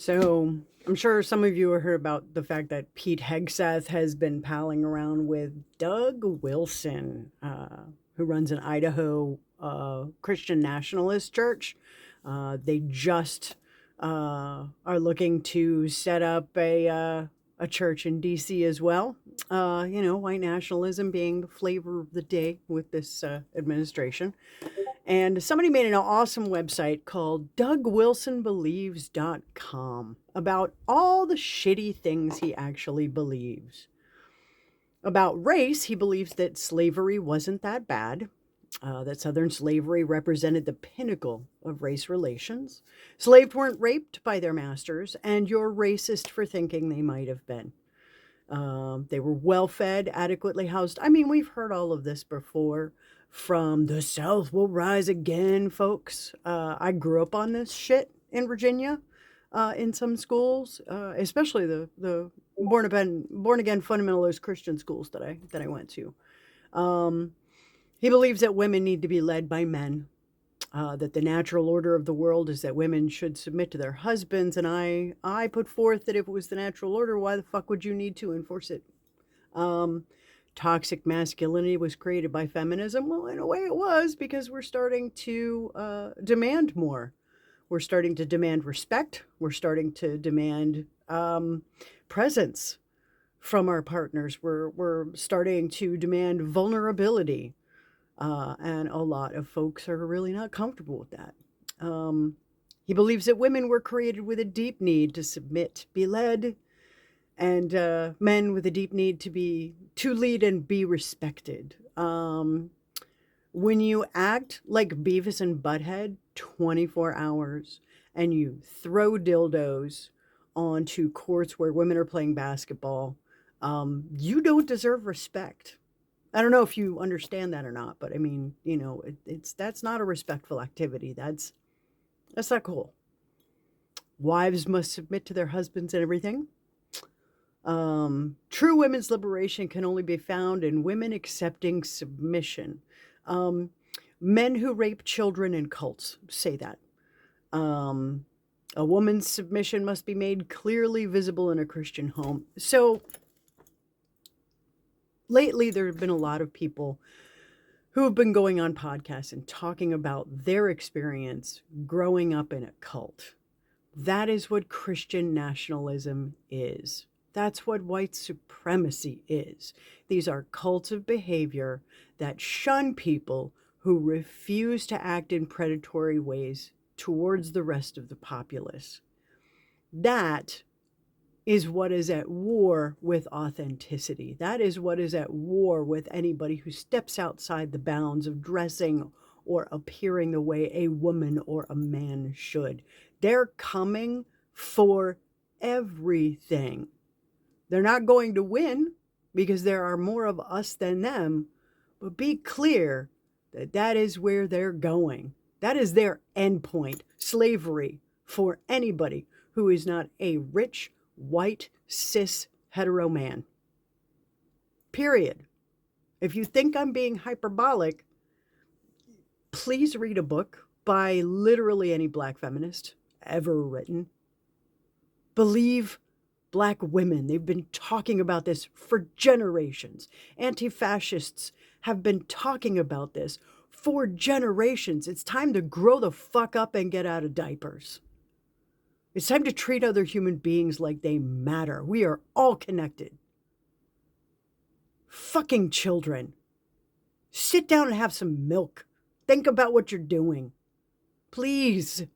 So I'm sure some of you have heard about the fact that Pete Hegseth has been palling around with Doug Wilson, who runs an Idaho Christian Nationalist church. They just are looking to set up a church in DC as well. White nationalism being the flavor of the day with this administration. And somebody made an awesome website called DougWilsonBelieves.com about all the shitty things he actually believes. About race, he believes that slavery wasn't that bad, that Southern slavery represented the pinnacle of race relations. Slaves weren't raped by their masters, and you're racist for thinking they might have been. They were well fed, adequately housed. I mean, we've heard all of this before from the South will rise again, folks. I grew up on this shit in Virginia in some schools, especially the born again fundamentalist Christian schools that I went to. Um, he believes that women need to be led by men, that the natural order of the world is that women should submit to their husbands. And I put forth that if it was the natural order, why the fuck would you need to enforce it? Um, Toxic masculinity was created by feminism. Well, in a way it was, because we're starting to demand more. We're starting to demand respect. We're starting to demand presence from our partners. We're starting to demand vulnerability. And a lot of folks are really not comfortable with that. Um, he believes that women were created with a deep need to submit, be led, and men with a deep need to lead and be respected. When you act like Beavis and Butthead 24 hours and you throw dildos onto courts where women are playing basketball, you don't deserve respect. I don't know if you understand that or not, but I mean, it's that's not a respectful activity. That's not cool. Wives must submit to their husbands and everything. True women's liberation can only be found in women accepting submission. Um, Men who rape children in cults say that. Um, a woman's submission must be made clearly visible in a Christian home. So lately, there have been a lot of people who have been going on podcasts and talking about their experience growing up in a cult. That is what Christian nationalism is. That's what white supremacy is. These are cults of behavior that shun people who refuse to act in predatory ways towards the rest of the populace. That is what is at war with authenticity. That is what is at war with anybody who steps outside the bounds of dressing or appearing the way a woman or a man should. They're coming for everything. They're not going to win because there are more of us than them, but be clear that that is where they're going. That is their endpoint, slavery for anybody who is not a rich, white, cis, hetero man. Period. If you think I'm being hyperbolic, please read a book by literally any black feminist ever written. Believe black women. They've been talking about this for generations. Anti-fascists have been talking about this for generations. It's time to grow the fuck up and get out of diapers. It's time to treat other human beings like they matter. We are all connected. Fucking children. Sit down and have some milk. Think about what you're doing. Please.